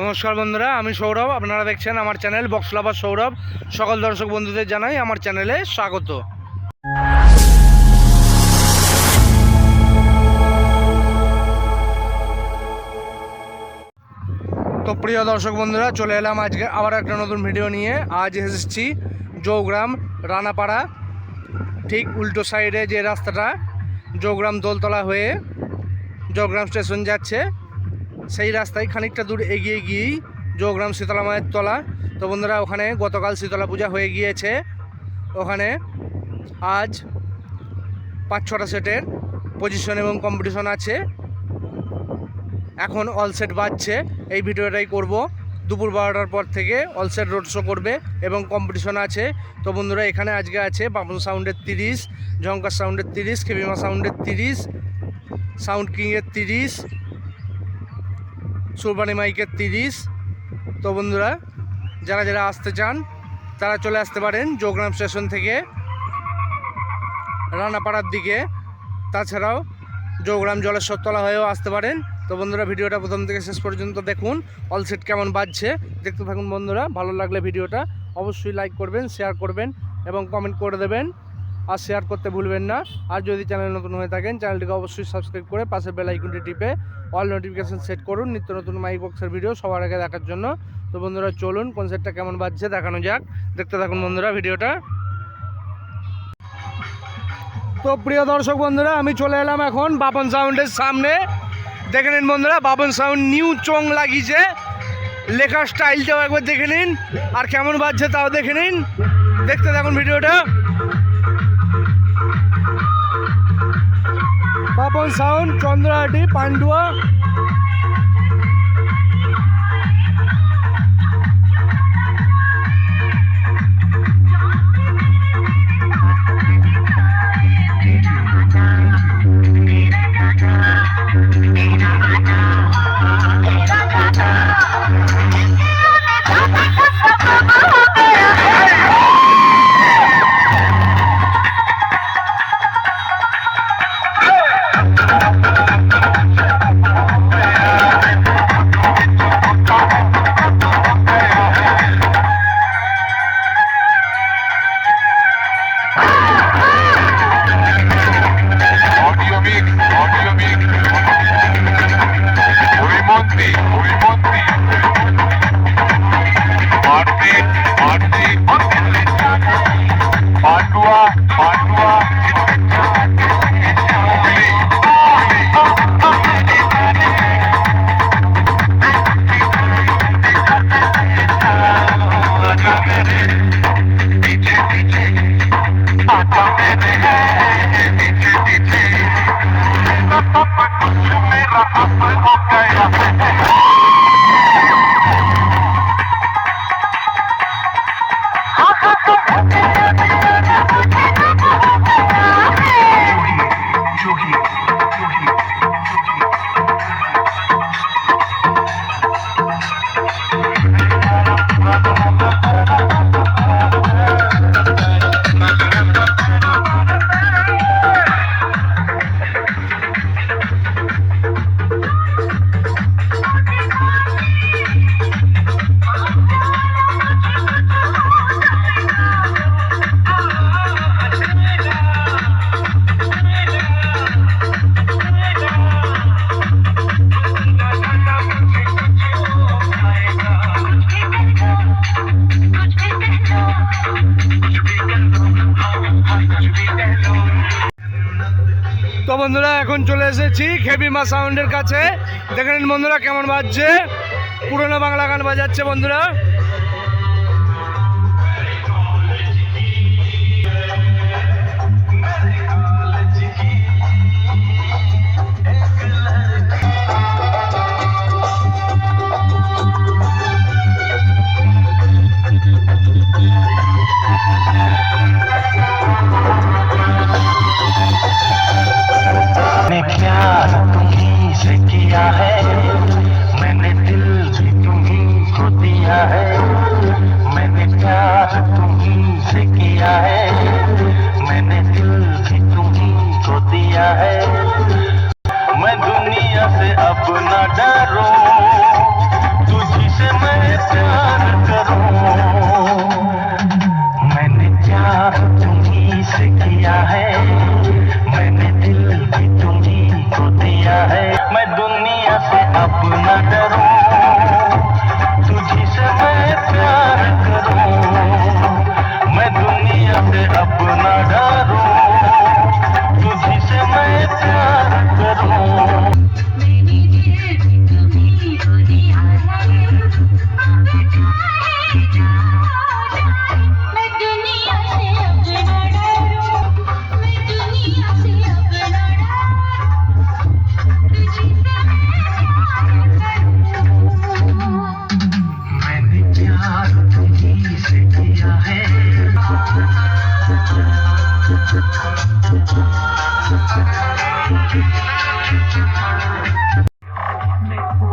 নমস্কার বন্ধুরা, আমি সৌরভ। আপনারা দেখছেন আমার চ্যানেল বক্স লাভার সৌরভ। সকল দর্শক বন্ধুদের জানাই আমার চ্যানেলে স্বাগত। তো প্রিয় দর্শক বন্ধুরা, চলে এলাম আজকে আবার একটা নতুন ভিডিও নিয়ে। আজ এসেছি জৌগ্রাম রানাপাড়া, ঠিক উল্টো সাইডে যে রাস্তাটা জৌগ্রাম দোলতলা হয়ে জৌগ্রাম স্টেশন যাচ্ছে, সেই রাস্তায় খানিকটা দূর এগিয়ে গিয়েই জৌগ্রাম শীতলা মায়ের তলা। তো বন্ধুরা, ওখানে গতকাল শীতলা পূজা হয়ে গিয়েছে। ওখানে আজ 5-6টা সেটের পজিশন এবং কম্পিটিশন আছে। এখন অল সেট বাজছে। এই ভিডিওটাই করব। দুপুর 12টার পর থেকে অল সেট রোড শো করবে এবং কম্পিটিশন আছে। তো বন্ধুরা, এখানে আজকে আছে বাবুন সাউন্ডের 30, ঝঙ্কার সাউন্ডের 30, কেবিমা সাউন্ডের 30, সাউন্ড কিংয়ের 30, সুরবানি মাইকের 30। তো বন্ধুরা, যারা যারা আসতে চান তারা চলে আসতে পারেন জৌগ্রাম স্টেশন থেকে রানাপাড়ার দিকে। তাছাড়াও জৌগ্রাম জলেশ্বরতলা হয়েও আসতে পারেন। তো বন্ধুরা, ভিডিওটা প্রথম থেকে শেষ পর্যন্ত দেখুন, অল সেট কেমন বাজছে দেখতে থাকুন। বন্ধুরা, ভালো লাগলে ভিডিওটা অবশ্যই লাইক করবেন, শেয়ার করবেন এবং কমেন্ট করে দেবেন। আর শেয়ার করতে ভুলবেন না। আর যদি চ্যানেল নতুন হয়ে থাকেন, চ্যানেলটিকে অবশ্যই সাবস্ক্রাইব করে পাশের বেল আইকনটি টিপে অল নোটিফিকেশান সেট করুন নিত্য নতুন মাইক বক্সের ভিডিও সবার আগে দেখার জন্য। তো বন্ধুরা, চলুন কোন সেটটা কেমন বাজছে দেখানো যাক। দেখতে থাকুন বন্ধুরা ভিডিওটা। তো প্রিয় দর্শক বন্ধুরা, আমি চলে এলাম এখন বাপন সাউন্ডের সামনে। দেখে নিন বন্ধুরা, বাপন সাউন্ড নিউ চোং লাগিয়েছে। লেখার স্টাইলটাও একবার দেখে নিন, আর কেমন বাজছে তাও দেখে নিন। দেখতে থাকুন ভিডিওটা। বাপন সাউন্ড, চন্দ্রহাটি, পান্ডুয়া। তো বন্ধুরা, এখন চলে এসেছি কেবিমা সাউন্ডের কাছে। দেখে নিন বন্ধুরা কেমন বাজছে। পুরোনো বাংলা গান বাজাচ্ছে বন্ধুরা। प्यार तुम्हीं से किया है, मैंने दिल भी तुम्हीं को दिया है।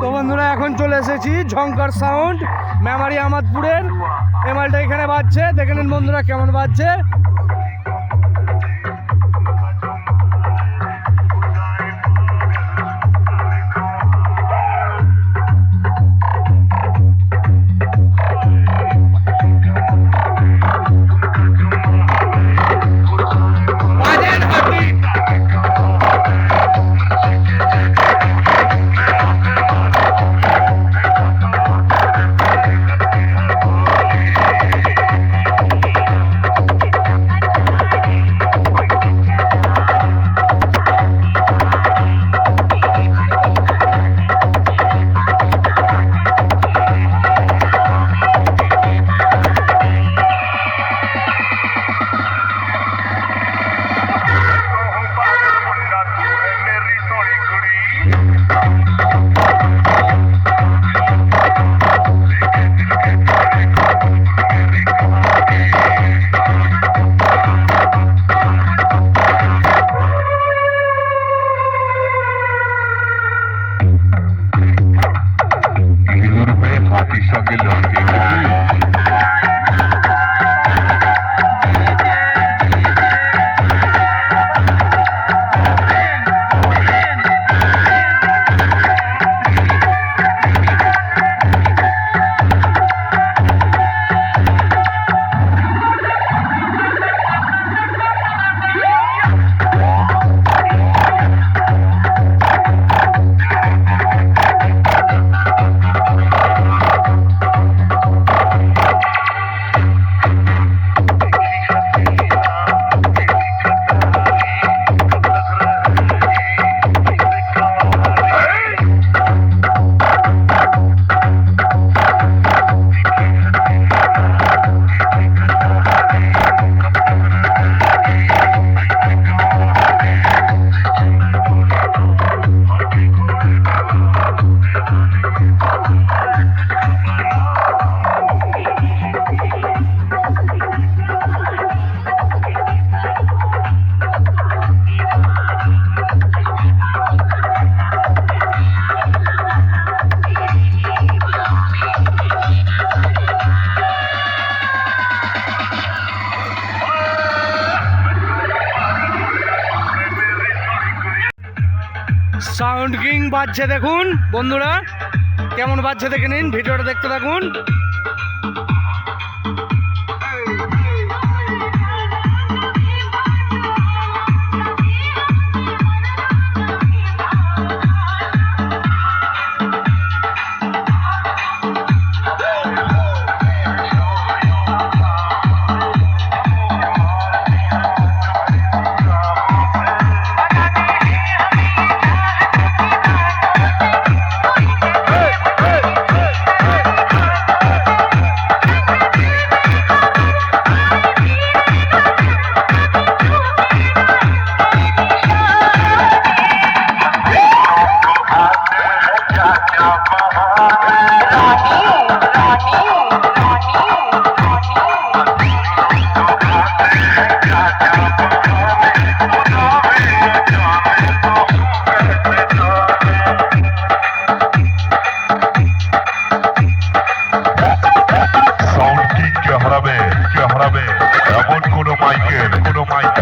তো বন্ধুরা এখন চলে এসেছি ঝংকার সাউন্ড মেমারি আমাদপুরের। এমালটা এখানে বাজছে, দেখে নিন বন্ধুরা কেমন বাজছে। সাউন্ড কিং বাজছে দেখুন বন্ধুরা কেমন বাজছে দেখে নিন, ভিডিওটা দেখতে থাকুন।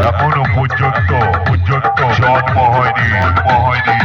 এখনো পর্যন্ত জন্ম হয়নি।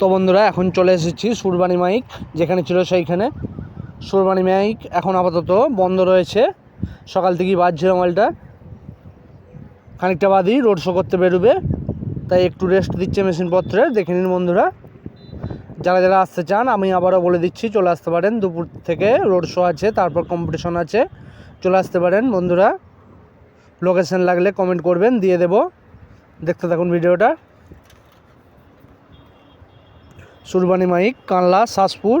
তো বন্ধুরা এখন চলে এসেছি সুরবানি মাইক, যেখানে ছিল সেইখানে। সুরবানি মাইক এখন আপাতত বন্ধ রয়েছে, সকাল থেকেই বাজছিল মালটা। খানিকটা বাদই রোড শো করতে বেরোবে, তাই একটু রেস্ট দিচ্ছে মেশিনপত্রে। দেখে নিন বন্ধুরা, যারা যারা আসতে চান আমি আবারও বলে দিচ্ছি, চলে আসতে পারেন। দুপুর থেকে রোড শো আছে, তারপর কম্পিটিশন আছে, চলে আসতে পারেন বন্ধুরা। লোকেশন লাগলে কমেন্ট করবেন, দিয়ে দেব। দেখতে থাকুন ভিডিওটা। সুরবানি মাইক, কানলা, শাসপুর।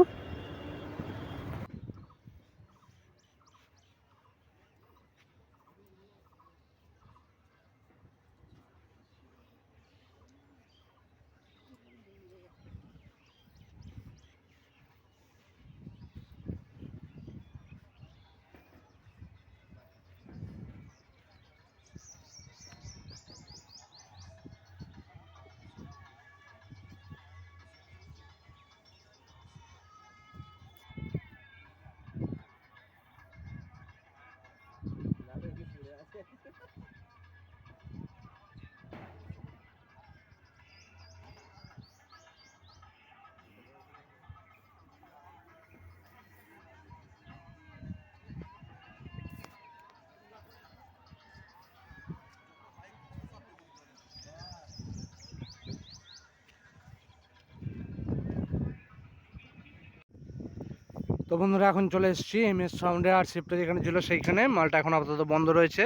তো বন্ধুরা এখন চলে এসেছি MS সাউন্ডে, আর শিফটে যেখানে ছিল সেইখানে। মালটা এখন আপাতত বন্ধ রয়েছে,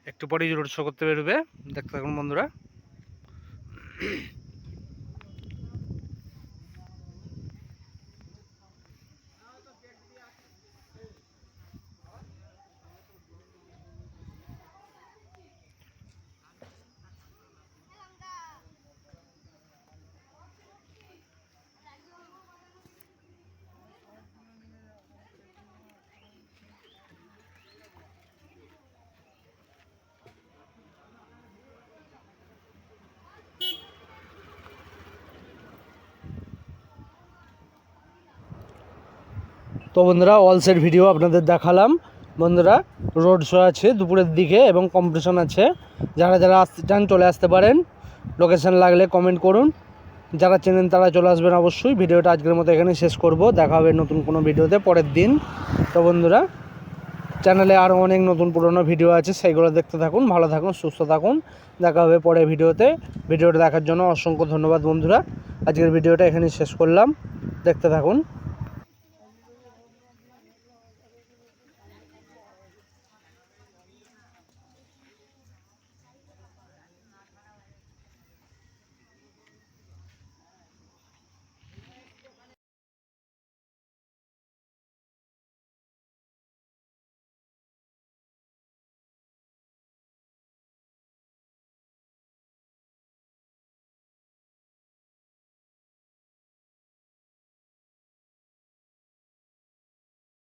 একটু পরেই রোড শো করতে বেরোবে। দেখতে থাকুন বন্ধুরা। তো বন্ধুরা অল সেট ভিডিও আপনাদের দেখালাম। বন্ধুরা রোড শো আছে দুপুরের দিকে এবং কম্পিটিশন আছে, যারা যারা আসতে চান চলে আসতে পারেন। লোকেশন লাগলে কমেন্ট করুন, যারা চেনেন তারা চলে আসবেন অবশ্যই। ভিডিওটা আজকের মতো এখানে শেষ করব, দেখা হবে নতুন কোনো ভিডিওতে পরের দিন। তো বন্ধুরা চ্যানেলে আরও অনেক নতুন পুরনো ভিডিও আছে, সেইগুলো দেখতে থাকুন। ভালো থাকুন, সুস্থ থাকুন, দেখা হবে পরের ভিডিওতে। ভিডিওটা দেখার জন্য অসংখ্য ধন্যবাদ বন্ধুরা। আজকের ভিডিওটা এখানেই শেষ করলাম, দেখতে থাকুন।